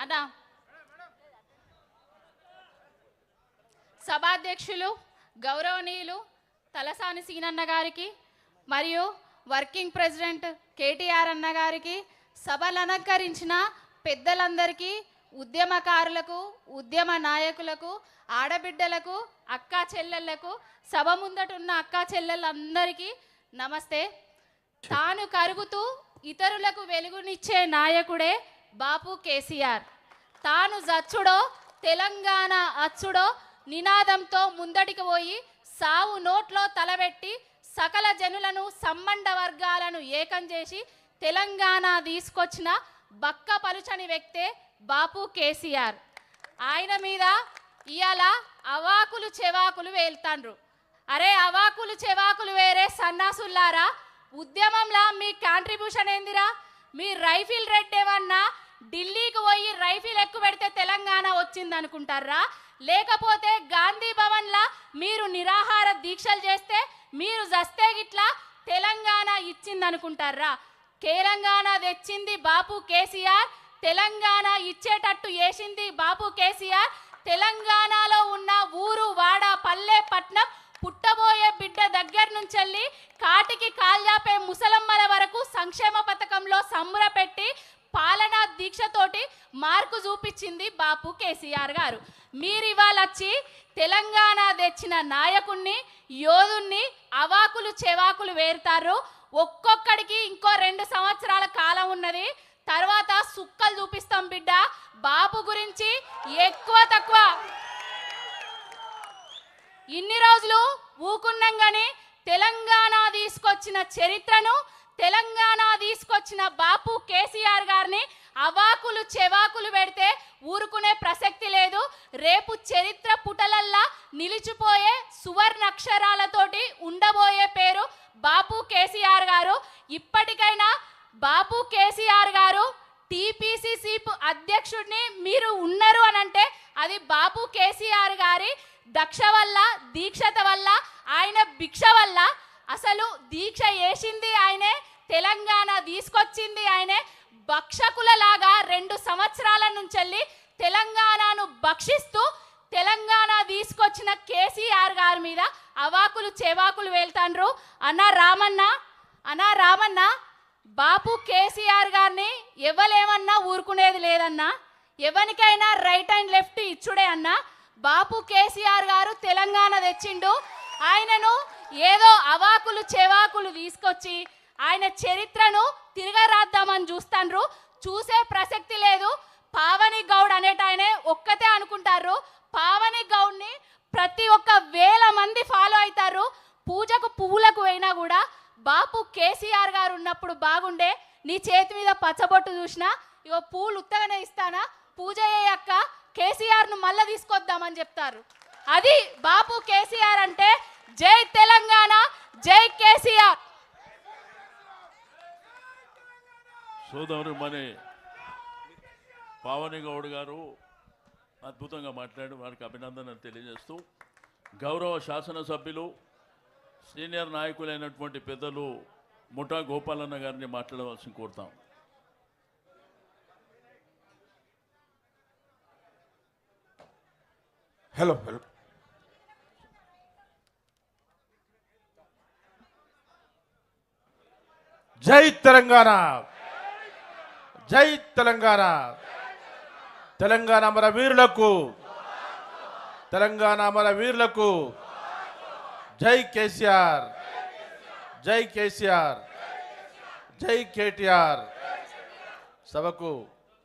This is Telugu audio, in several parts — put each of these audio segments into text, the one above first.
అదా సభాధ్యక్షులు గౌరవనీయులు తలసాని సీనన్న గారికి మరియు వర్కింగ్ ప్రెసిడెంట్ కేటీఆర్ అన్న గారికి, సభలు అలంకరించిన పెద్దలందరికీ, ఉద్యమకారులకు, ఉద్యమ నాయకులకు, ఆడబిడ్డలకు, అక్కా చెల్లెళ్లకు, సభ ముందటున్న అక్కా చెల్లెళ్ళందరికీ నమస్తే. తాను కరుగుతూ ఇతరులకు వెలుగునిచ్చే నాయకుడే బాపు కేసీఆర్. తాను జచ్చుడో తెలంగాణ అచ్చుడో నినాదంతో ముందటికి పోయి సావు నోట్లో తలబెట్టి సకల జనులను సంబంధ వర్గాలను ఏకం చేసి తెలంగాణ తీసుకొచ్చిన బక్క పలుచని వ్యక్తే బాపు కేసీఆర్. ఆయన మీద ఇవాళ అవాకులు చెవాకులు వేల్తాండ్రు. అరే అవాకులు చెవాకులు వేరే సన్నాసుల్లారా, ఉద్యమంలా మీ కాంట్రిబ్యూషన్ ఏందిరా? మీ రైఫిల్ రెడ్ ఏమన్నా ఢిల్లీకి పోయి రైఫిల్ ఎక్కువ పెడితే తెలంగాణ వచ్చింది అనుకుంటారా? లేకపోతే గాంధీ భవన్లా మీరు నిరాహార దీక్షలు చేస్తే మీరు జస్తే గిట్లా తెలంగాణ ఇచ్చింది అనుకుంటారా? తెలంగాణ తెచ్చింది బాపు కేసీఆర్, తెలంగాణ ఇచ్చేటట్టు చేసింది బాపు కేసీఆర్. తెలంగాణలో ఉన్న ఊరు వాడ పల్లె పట్నం పుట్టబోయే బిడ్డ దగ్గర నుంచి వెళ్ళి కాటికి కాల్యాపే ముసలమ్మల వరకు సంక్షేమ పథకంలో సంబరపెట్టి పాలనా దీక్షతోటి మార్కు చూపించింది బాపు కేసీఆర్ గారు. మీరు ఇవాళ వచ్చి తెలంగాణ తెచ్చిన నాయకుణ్ణి, యోధుణ్ణి అవాకులు చెవాకులు వేరుతారు. ఒక్కొక్కడికి ఇంకో 2 సంవత్సరాల కాలం ఉన్నది, తర్వాత సుక్కలు చూపిస్తాం బిడ్డ. బాపు గురించి ఎక్కువ తక్కువ ఇన్ని రోజులు ఊకున్నాం కానీ తెలంగాణ తీసుకొచ్చిన చరిత్రను, తెలంగాణ తీసుకొచ్చిన బాపు కేసీఆర్ గారిని అవాకులు చెవాకులు పెడితే ఊరుకునే ప్రసక్తి లేదు. రేపు చరిత్ర పుటలల్లా నిలిచిపోయే సువర్ణ అక్షరాలతోటి ఉండబోయే పేరు బాపు కేసీఆర్ గారు. ఇప్పటికైనా బాపు కేసీఆర్ గారు టీపీసీసీ అధ్యక్షుడిని మీరు ఉన్నారు అనంటే అది బాపు కేసీఆర్ గారి దక్ష వల్ల, దీక్షత వల్ల, ఆయన భిక్ష వల్ల. అసలు దీక్ష చేసింది ఆయనే, తెలంగాణ తీసుకొచ్చింది ఆయనే. భక్షకులలాగా 2 సంవత్సరాల నుంచి వెళ్ళి తెలంగాణను భక్షిస్తూ తెలంగాణ తీసుకొచ్చిన కేసీఆర్ గారి మీద అవాకులు చెవాకులు వేల్తాండ్రు. అన్నా రామన్న బాపు కేసీఆర్ గారిని ఎవలేమన్నా ఊరుకునేది లేదన్నా. ఎవరికైనా రైట్ అండ్ లెఫ్ట్ ఇచ్చుడే అన్నా. బాపు కేసీఆర్ గారు తెలంగాణ తెచ్చిండు. ఆయనను ఏదో అవాకులు చెవాకులు తీసుకొచ్చి ఆయన చరిత్రను తిరగరాద్దామని చూస్తాండ్రు. చూసే ప్రసక్తి లేదు. పావని గౌడ్ అనేట ఆయనే ఒక్కతే అనుకుంటారు. పావని గౌడ్ని ప్రతి ఒక్క 1000 మంది ఫాలో అవుతారు. పూజకు పువ్వులకు అయినా కూడా బాపు కేసీఆర్ గారు ఉన్నప్పుడు బాగుండే, నీ చేతి మీద పచ్చబొట్టు చూసినా ఇగో పూలు ఉత్తగానే ఇస్తానా, పూజ చేయక్క, కేసీఆర్ను మళ్ళీ తీసుకొద్దామని చెప్తారు. అది బాపు కేసీఆర్ అంటే. జై తెలంగాణ, జై కేసీఆర్. సోదరు మని పావని గౌడ్ గారు అద్భుతంగా మాట్లాడి వారికి అభినందనలు తెలియజేస్తూ, గౌరవ శాసనసభ్యులు సీనియర్ నాయకులైనటువంటి పెద్దలు ముఠా గోపాలన్న గారిని మాట్లాడవలసి కోరుతాం. హలో జై తెలంగాణ, జై తెలంగాణ. తెలంగాణ మన వీరులకు, తెలంగాణ మన వీరులకు. జై కేసీఆర్, జై కేసీఆర్, జై కేటీఆర్. సభకు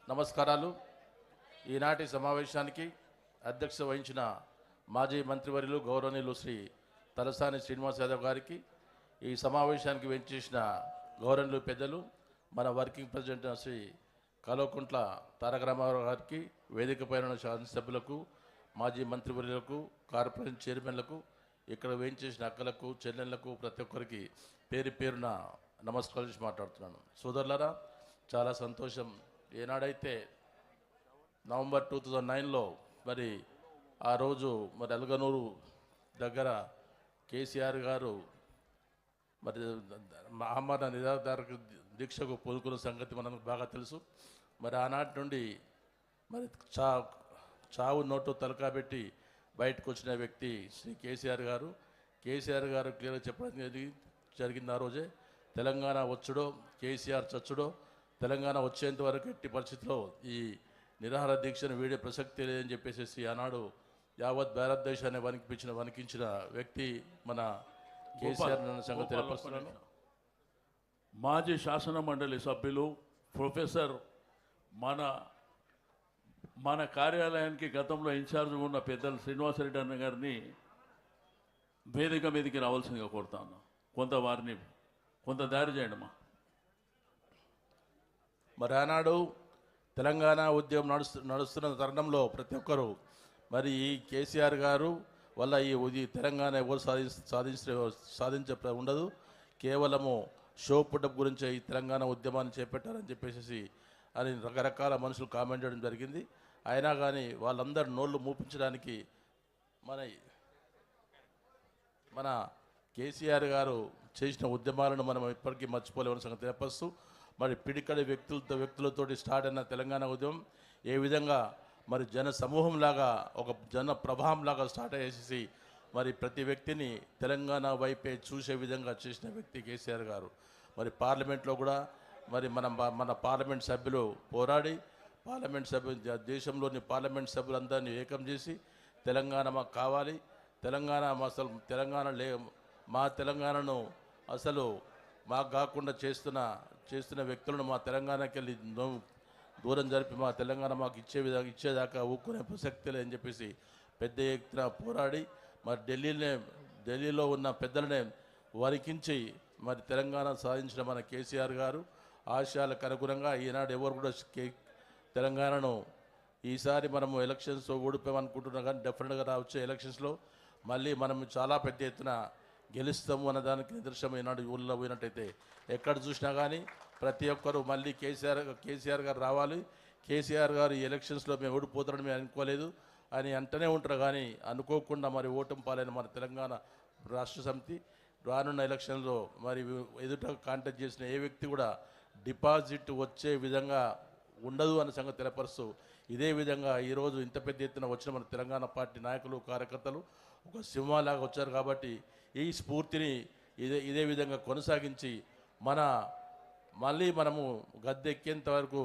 నమస్కారాలు. ఈనాటి సమావేశానికి అధ్యక్షత వహించిన మాజీ మంత్రివర్యులు గౌరవనీయులు శ్రీ తలసాని శ్రీనివాస్ యాదవ్ గారికి, ఈ సమావేశానికి వెంచేసిన గౌరవనీయులు పెద్దలు మన వర్కింగ్ ప్రెసిడెంట్ శ్రీ కల్వకుంట్ల తారక రామారావు గారికి, వేదిక పైన శాసనసభ్యులకు, మాజీ మంత్రివర్యులకు, కార్పొరేషన్ చైర్మన్లకు, ఇక్కడ వేయించేసిన అక్కలకు, చెల్లెళ్లకు, ప్రతి ఒక్కరికి పేరు పేరున నమస్కారం మాట్లాడుతున్నాను. సోదరులారా, చాలా సంతోషం. ఏనాడైతే నవంబర్ 2009లో మరి ఆ రోజు మరి అల్గనూరు దగ్గర కేసీఆర్ గారు మరి ఆమరణ నిరాధార దీక్షకు పూనుకున్న సంగతి మనకు బాగా తెలుసు. మరి ఆనాటి నుండి మరి చావు నోటు తలకాబెట్టి బయటకు వచ్చిన వ్యక్తి శ్రీ కేసీఆర్ గారు. కేసీఆర్ గారు క్లియర్గా చెప్పడం జరిగింది ఆ రోజే, తెలంగాణ వచ్చుడో కేసీఆర్ చచ్చుడో, తెలంగాణ వచ్చేంత వరకు ఎట్టి పరిస్థితిలో ఈ నిరాహార దీక్షను వీడే ప్రసక్తి లేదని చెప్పేసి ఆనాడు యావత్ భారతదేశాన్ని వణికించిన వ్యక్తి మన కేసీఆర్ అన్న సంగతి తెలియపరుస్తున్నాను. మాజీ శాసన మండలి సభ్యులు ప్రొఫెసర్ మన కార్యాలయానికి గతంలో ఇన్ఛార్జ్ ఉన్న పెద్దలు శ్రీనివాసరెడ్డి అన్న గారిని వేదిక మీదకి రావాల్సిందిగా కోరుతాను. కొంత దారి చేయండి అమ్మా. మరి ఆనాడు తెలంగాణ ఉద్యమం నడుస్తున్న తరుణంలో ప్రతి ఒక్కరూ మరి ఈ కేసీఆర్ గారు వల్ల ఈ తెలంగాణ ఎవరు సాధించే ఉండదు, కేవలము షో పుట్టప్ గురించే ఈ తెలంగాణ ఉద్యమాన్ని చేపట్టారని చెప్పేసి అని రకరకాల మనుషులు కామెంట్ చేయడం జరిగింది. అయినా కానీ వాళ్ళందరూ నోళ్ళు మూపించడానికి మన కేసీఆర్ గారు చేసిన ఉద్యమాలను మనం ఇప్పటికీ మర్చిపోలేమని సంగతి తెలియపరుస్తూ, మరి పిడికడి వ్యక్తులతోటి స్టార్ట్ అయిన తెలంగాణ ఉద్యమం ఏ విధంగా మరి జన సమూహంలాగా ఒక జన ప్రవాహంలాగా స్టార్ట్ అయ్యేసి మరి ప్రతి వ్యక్తిని తెలంగాణ వైపే చూసే విధంగా చేసిన వ్యక్తి కేసీఆర్ గారు. మరి పార్లమెంట్లో కూడా మరి మన పార్లమెంట్ సభ్యులు పోరాడి దేశంలోని పార్లమెంట్ సభ్యులందరినీ ఏకం చేసి తెలంగాణ మాకు కావాలి, అసలు మా తెలంగాణను అసలు మాకు కాకుండా చేస్తున్న వ్యక్తులను మా తెలంగాణకి వెళ్ళి దూరం జరిపి మా తెలంగాణ మాకు ఇచ్చేదాకా ఊక్కునే ప్రసక్తి లేదని చెప్పేసి పెద్ద ఎత్తున పోరాడి మరి ఢిల్లీలో ఉన్న పెద్దలనే వరికించి మరి తెలంగాణ సాధించిన మన కేసీఆర్ గారు ఆశయాలకు అనుగుణంగా ఈనాడు ఎవరు కూడా తెలంగాణను ఈసారి మనము ఎలక్షన్స్లో ఓడిపోయామనుకుంటున్నాం, కానీ డెఫినెట్గా వచ్చే ఎలక్షన్స్లో మళ్ళీ మనం చాలా పెద్ద ఎత్తున గెలుస్తాము అన్నదానికి నిదర్శనం ఈనాడు ఊళ్ళో పోయినట్టయితే ఎక్కడ చూసినా కానీ ప్రతి ఒక్కరూ మళ్ళీ కేసీఆర్ గారు రావాలి, కేసీఆర్ గారు ఈ ఎలక్షన్స్లో మేము ఓడిపోతారని మేము అనుకోలేదు అని అంటనే ఉంటారు. కానీ అనుకోకుండా మరి ఓటమి పాలైన మన తెలంగాణ రాష్ట్ర సమితి రానున్న ఎలక్షన్లో మరి ఎదుట కాంటాక్ట్ చేసిన ఏ వ్యక్తి కూడా డిపాజిట్ వచ్చే విధంగా ఉండదు అనే సంగతి తెలపరుస్తూ, ఇదే విధంగా ఈరోజు ఇంత పెద్ద ఎత్తున వచ్చిన మన తెలంగాణ పార్టీ నాయకులు కార్యకర్తలు ఒక సింహాలాగా వచ్చారు. కాబట్టి ఈ స్ఫూర్తిని ఇదే విధంగా కొనసాగించి మళ్ళీ మనము గద్దెక్కేంత వరకు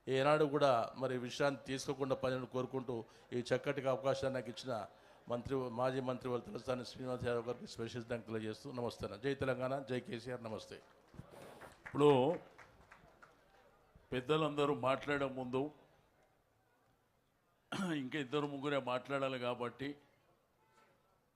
ఏనాడు కూడా మరి విషయాన్ని తీసుకోకుండా పనిని కోరుకుంటూ ఈ చక్కటి అవకాశాన్ని నాకు ఇచ్చిన మాజీ మంత్రి వాళ్ళ తలసాని శ్రీనివాస్ యాదవ్ గారికి స్పెషల్ థ్యాంక్ తెలియజేస్తూ నమస్తే. జై తెలంగాణ, జై కేసీఆర్, నమస్తే. ఇప్పుడు పెద్దలందరూ మాట్లాడే ముందు ఇంకా 2-3 మాట్లాడాలి కాబట్టి